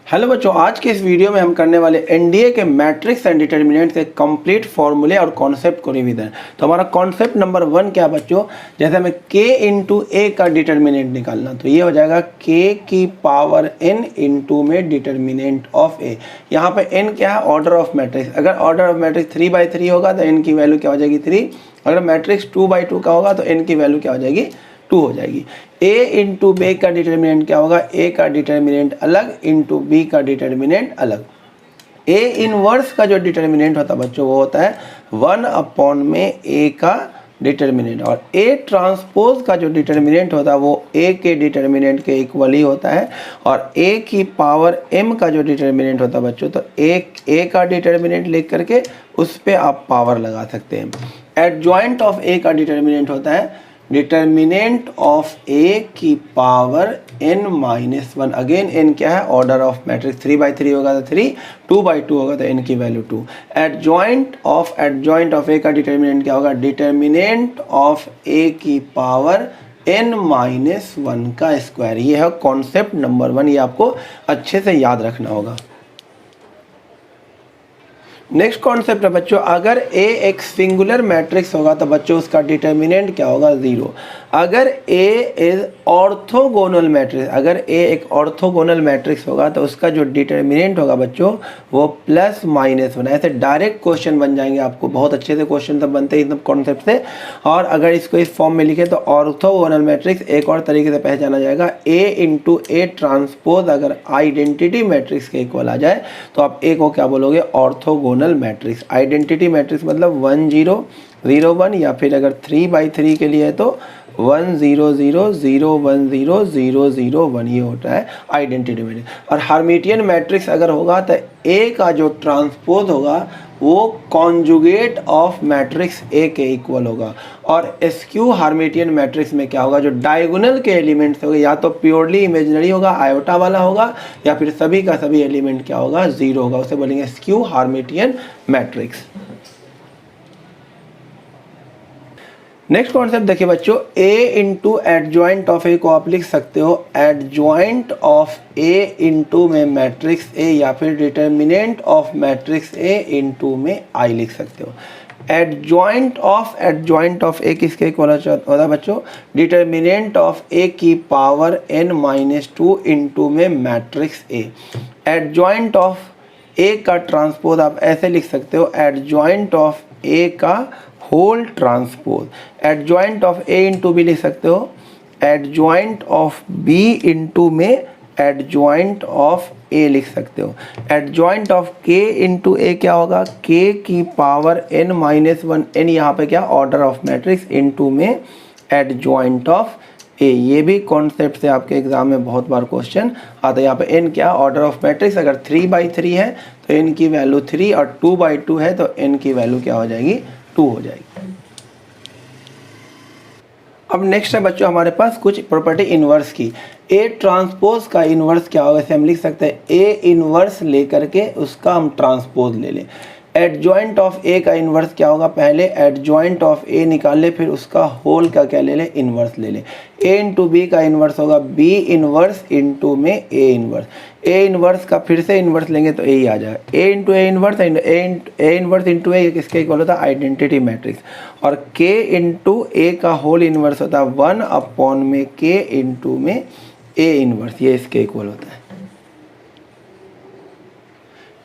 Hello बच्चों, आज के इस वीडियो में हम करने वाले एनडीए के मैट्रिक्स एंड डिटर्मिनेंट के कंप्लीट फॉर्मूले और कॉन्सेप्ट को रिवीजन। तो हमारा कॉन्सेप्ट नंबर 1 क्या बच्चों, जैसे हमें k इंटू ए का डिटर्मिनेंट निकालना, तो ये हो जाएगा k की पावर n इंटू में डिटर्मिनेंट ऑफ a। यहाँ पे n क्या है, ऑर्डर ऑफ मैट्रिक्स। अगर ऑर्डर ऑफ मैट्रिक्स 3/3 होगा तो n की वैल्यू क्या हो जाएगी 3। अगर मैट्रिक्स 2/2 का होगा तो n की वैल्यू क्या हो जाएगी 2 हो जाएगी। a इंटू बी का डिटर्मिनेंट क्या होगा, a का डिटर्मिनेंट अलग इंटू बी का डिटर्मिनेंट अलग। a इनवर्स का जो डिटर्मिनेंट होता है बच्चों वो होता है 1 में a का डिटर्मिनेंट, और a ट्रांसपोज का जो डिटर्मिनेंट होता है वो a के डिटर्मिनेंट के इक्वल ही होता है। और a की पावर m का जो डिटर्मिनेंट होता है बच्चों, तो a का डिटर्मिनेंट लेकर करके उस पर आप पावर लगा सकते हैं। एडजॉइंट ऑफ a का डिटर्मिनेंट होता है डिटर्मिनेंट ऑफ a की पावर n-1। अगेन n क्या है, ऑर्डर ऑफ मैट्रिक्स। 3/3 होगा तो 3, 2/2 होगा तो n की वैल्यू 2। एडजॉइंट ऑफ a का डिटर्मिनेंट क्या होगा, डिटर्मिनेंट ऑफ a की पावर n-1 का स्क्वायर। ये है कॉन्सेप्ट नंबर 1, ये आपको अच्छे से याद रखना होगा। नेक्स्ट कॉन्सेप्ट है बच्चों, अगर A एक सिंगुलर मैट्रिक्स होगा तो बच्चों उसका डिटर्मिनेंट क्या होगा, 0। अगर A इज ऑर्थोगोनल मैट्रिक्स, अगर A एक ऑर्थोगोनल मैट्रिक्स होगा तो उसका जो डिटर्मिनेंट होगा बच्चों वो +-1। ऐसे डायरेक्ट क्वेश्चन बन जाएंगे, आपको बहुत अच्छे से क्वेश्चन सब बनते हैं एकदम कॉन्सेप्ट से। और अगर इसको इस फॉर्म में लिखे तो ऑर्थोगोनल मैट्रिक्स एक और तरीके से पहचाना जाएगा, A इंटू ए ट्रांसपोज अगर आइडेंटिटी मैट्रिक्स के इक्वल आ जाए तो आप A को क्या बोलोगे, ऑर्थोगोनल मैट्रिक्स। आइडेंटिटी मैट्रिक्स मतलब 1 0 0 1, या फिर अगर 3/3 के लिए है तो 1 0 0 0 1 0 0 0 1, ये होता है आइडेंटिटी मैट्रिक्स। और हार्मिटियन मैट्रिक्स अगर होगा तो A का जो ट्रांसपोज होगा वो कॉन्जुगेट ऑफ मैट्रिक्स A के इक्वल होगा। और स्क्यू हार्मिटियन मैट्रिक्स में क्या होगा, जो डायगोनल के एलिमेंट्स होंगे या तो प्योरली इमेजिनरी होगा, आयोटा वाला होगा, या फिर सभी का सभी एलिमेंट क्या होगा, 0 होगा, उसे बोलेंगे स्क्यू हार्मिटियन मैट्रिक्स। नेक्स्ट कॉन्सेप्ट देखिए बच्चों, A into adjoint of A को आप लिख सकते हो एडजॉइंट ऑफ A इंटू में मैट्रिक्स A, या फिर determinant of matrix A into में I लिख सकते हो। एडजॉइंट ऑफ A किसके इक्वल होता है बच्चों, डिटर्मिनेंट ऑफ A की पावर n-2 इंटू में matrix A। Adjoint of A का ट्रांसपोज आप ऐसे लिख सकते हो, एडजॉइंट ऑफ A का whole transpose. Adjoint of A into B लिख सकते हो, एडजॉइंट ऑफ B इंटू में एडजॉइंट ऑफ A लिख सकते हो। Adjoint of K into A क्या होगा, K की पावर n-1, n यहाँ पे क्या, ऑर्डर ऑफ मैट्रिक्स, इंटू में एडजॉइंट ऑफ A। ये भी कॉन्सेप्ट से आपके एग्जाम में बहुत बार क्वेश्चन आता है। यहाँ पे n क्या, ऑर्डर ऑफ मैट्रिक्स। अगर 3/3 है तो n की वैल्यू 3, और 2/2 है तो n की वैल्यू क्या हो जाएगी, 2 हो जाएगी। अब नेक्स्ट है बच्चों हमारे पास कुछ प्रॉपर्टी इनवर्स की। A ट्रांसपोज का इनवर्स क्या होगा, इसे हम लिख सकते हैं A इनवर्स लेकर के उसका हम ट्रांसपोज ले लें। एडजॉइंट ऑफ A का इनवर्स क्या होगा, पहले एडजॉइंट ऑफ A निकाल ले, फिर उसका होल का क्या ले ले, इनवर्स ले ले। A इंटू बी का इनवर्स होगा B इनवर्स इंटू में A इनवर्स। A इनवर्स का फिर से इनवर्स लेंगे तो A ही आ जाएगा। A into A inverse, A inverse into A किसके इक्वल होता है, आइडेंटिटी मैट्रिक्स। और K इंटू A का होल इनवर्स होता है 1 में K इंटू में A इनवर्स, ये इसके इक्वल होता है।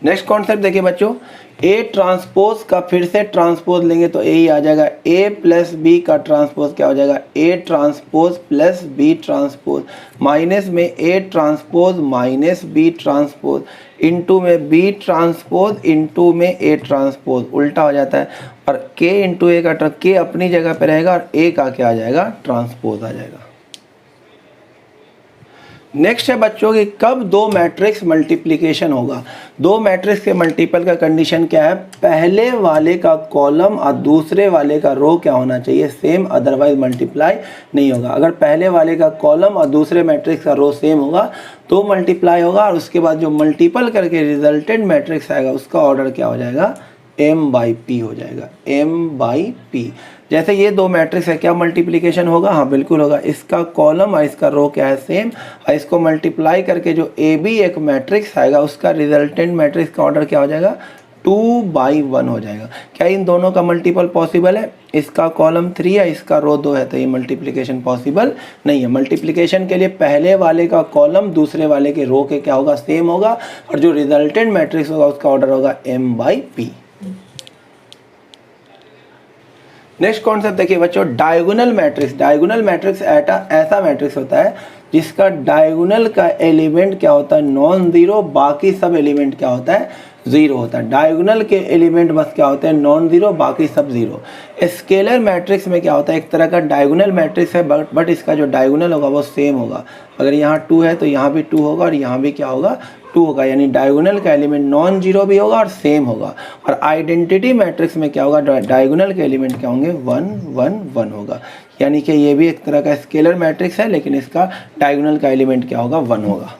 नेक्स्ट कॉन्सेप्ट देखिए बच्चों, A ट्रांसपोज का फिर से ट्रांसपोज लेंगे तो A ही आ जाएगा। A प्लस B का ट्रांसपोज क्या हो जाएगा, A transpose plus B transpose, minus में A transpose minus B transpose, into में B ट्रांसपोज इंटू में A ट्रांसपोज, उल्टा हो जाता है। और K इंटू A का K अपनी जगह पे रहेगा और A का क्या आ जाएगा, ट्रांसपोज आ जाएगा। नेक्स्ट है बच्चों कि कब दो मैट्रिक्स मल्टीप्लिकेशन होगा। दो मैट्रिक्स के मल्टीपल का कंडीशन क्या है, पहले वाले का कॉलम और दूसरे वाले का रो क्या होना चाहिए, सेम, अदरवाइज मल्टीप्लाई नहीं होगा। अगर पहले वाले का कॉलम और दूसरे मैट्रिक्स का रो सेम होगा तो मल्टीप्लाई होगा, और उसके बाद जो मल्टीपल करके रिजल्टेंट मैट्रिक्स आएगा उसका ऑर्डर क्या हो जाएगा, m/p हो जाएगा, m/p। जैसे ये दो मैट्रिक्स है, क्या मल्टीप्लिकेशन होगा? हाँ बिल्कुल होगा। इसका कॉलम और इसका रो क्या है? सेम। और इसको मल्टीप्लाई करके जो ए बी एक मैट्रिक्स आएगा उसका रिजल्टेंट मैट्रिक्स का ऑर्डर क्या हो जाएगा? 2/1 हो जाएगा। क्या इन दोनों का मल्टीपल पॉसिबल है? इसका कॉलम 3 है, इसका रो 2 है, तो ये मल्टीप्लिकेशन पॉसिबल नहीं है। मल्टीप्लिकेशन के लिए पहले वाले का कॉलम दूसरे वाले के रो के क्या होगा? सेम होगा। और जो रिजल्टेंट मैट्रिक्स होगा उसका ऑर्डर होगा m/p। नेक्स्ट कॉन्सेप्ट देखिए बच्चों, डायगोनल मैट्रिक्स। डायगोनल मैट्रिक्स ऐसा मैट्रिक्स होता है जिसका डायगोनल का एलिमेंट क्या होता है? नॉन जीरो, बाकी सब एलिमेंट क्या होता है? जीरो होता है। डायगोनल के एलिमेंट बस क्या होते हैं? नॉन जीरो, बाकी सब जीरो। स्केलर मैट्रिक्स में क्या होता है? एक तरह का डायगोनल मैट्रिक्स है, बट इसका जो डायगोनल होगा वो सेम होगा। अगर यहाँ 2 है तो यहाँ भी 2 होगा और यहाँ भी क्या होगा? 2 होगा। यानी डायगोनल का एलिमेंट नॉन जीरो भी होगा और सेम होगा। और आइडेंटिटी मैट्रिक्स में क्या होगा? डायगोनल के एलिमेंट क्या होंगे? 1 1 1 होगा। यानी कि ये भी एक तरह का स्केलर मैट्रिक्स है, लेकिन इसका डायगोनल का एलिमेंट क्या होगा? 1 होगा।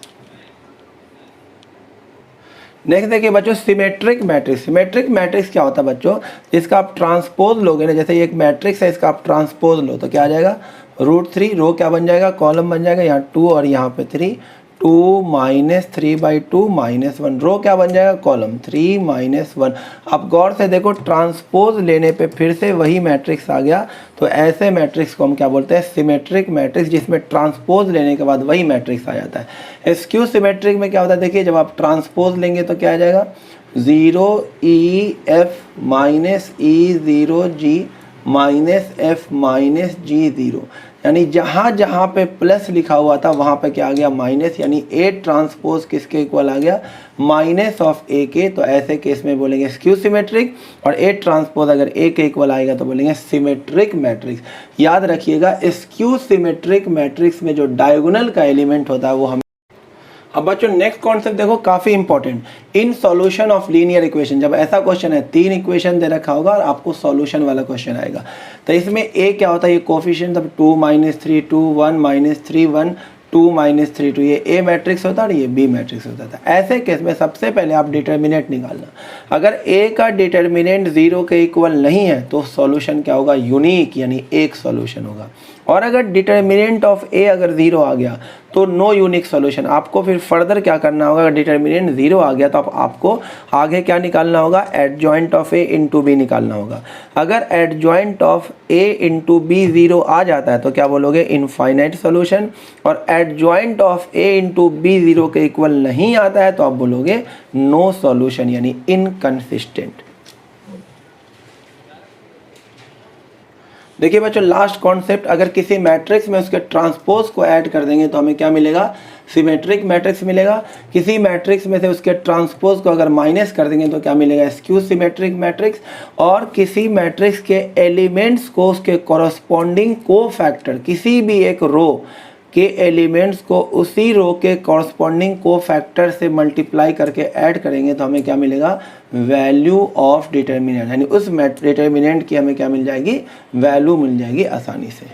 नेक्स्ट देखिए बच्चों, सिमेट्रिक मैट्रिक्स। सिमेट्रिक मैट्रिक्स क्या होता है बच्चों? जिसका आप ट्रांसपोज लोगे ना, जैसे ये एक मैट्रिक्स है, इसका आप ट्रांसपोज लो तो क्या आ जाएगा? √3। रो क्या बन जाएगा? कॉलम बन जाएगा, यहाँ 2 और यहाँ पे 3। 2 - 3/2 -1। रो क्या बन जाएगा? कॉलम 3 -1। आप गौर से देखो, ट्रांसपोज लेने पे फिर से वही मैट्रिक्स आ गया। तो ऐसे मैट्रिक्स को हम क्या बोलते हैं? सिमेट्रिक मैट्रिक्स, जिसमें ट्रांसपोज लेने के बाद वही मैट्रिक्स आ जाता है। स्क्यू सिमेट्रिक में क्या होता है? देखिए, जब आप ट्रांसपोज लेंगे तो क्या आ जाएगा? 0EF -E0G -F -G0। यानी जहाँ जहाँ पे प्लस लिखा हुआ था वहाँ पे क्या आ गया? माइनस। यानी A ट्रांसपोज किसके इक्वल आ गया? -A के। तो ऐसे केस में बोलेंगे स्क्यू सिमेट्रिक। और A ट्रांसपोज अगर A के इक्वल आएगा तो बोलेंगे सिमेट्रिक मैट्रिक्स। याद रखिएगा, स्क्यू सिमेट्रिक मैट्रिक्स में जो डायगोनल का एलिमेंट होता है वो हम। अब बच्चों नेक्स्ट कॉन्सेप्ट देखो, काफ़ी important. In solution of linear equation, जब ऐसा क्वेश्चन है, 3 इक्वेशन दे रखा होगा और आपको सॉल्यूशन वाला क्वेश्चन आएगा, तो इसमें ए क्या होता है? ये कोफिशिएंट, तब 2 - 3 2 1 -3 1 2 - 3 2, ये ए मैट्रिक्स होता है और ये बी मैट्रिक्स होता था। ऐसे केस में सबसे पहले आप डिटर्मिनेंट निकालना। अगर ए का डिटर्मिनेंट 0 के इक्वल नहीं है तो सॉल्यूशन क्या होगा? यूनिक, यानी एक सॉल्यूशन होगा। और अगर डिटर्मिनेंट ऑफ ए अगर 0 आ गया तो नो यूनिक सॉल्यूशन। आपको फिर फर्दर क्या करना होगा? अगर डिटर्मिनेंट 0 आ गया तो आपको आगे क्या निकालना होगा? Adjoint of A into B निकालना होगा। अगर adjoint of A into B 0 आ जाता है तो क्या बोलोगे? Infinite solution. और adjoint of A into B 0 के इक्वल नहीं आता है तो आप बोलोगे नो सॉल्यूशन, यानी इनकंसिस्टेंट। देखिए बच्चों, लास्ट कॉन्सेप्ट, अगर किसी मैट्रिक्स में उसके ट्रांसपोज को ऐड कर देंगे तो हमें क्या मिलेगा? सिमेट्रिक मैट्रिक्स मिलेगा। किसी मैट्रिक्स में से उसके ट्रांसपोज को अगर माइनस कर देंगे तो क्या मिलेगा? Skew symmetric matrix. और किसी मैट्रिक्स के एलिमेंट्स को उसके कॉरस्पॉन्डिंग कोफैक्टर, किसी भी एक रो के एलिमेंट्स को उसी रो के कॉरस्पॉन्डिंग कोफैक्टर से मल्टीप्लाई करके ऐड करेंगे तो हमें क्या मिलेगा? Value of determinant. यानी उस डिटर्मिनेंट की हमें क्या मिल जाएगी? वैल्यू मिल जाएगी आसानी से।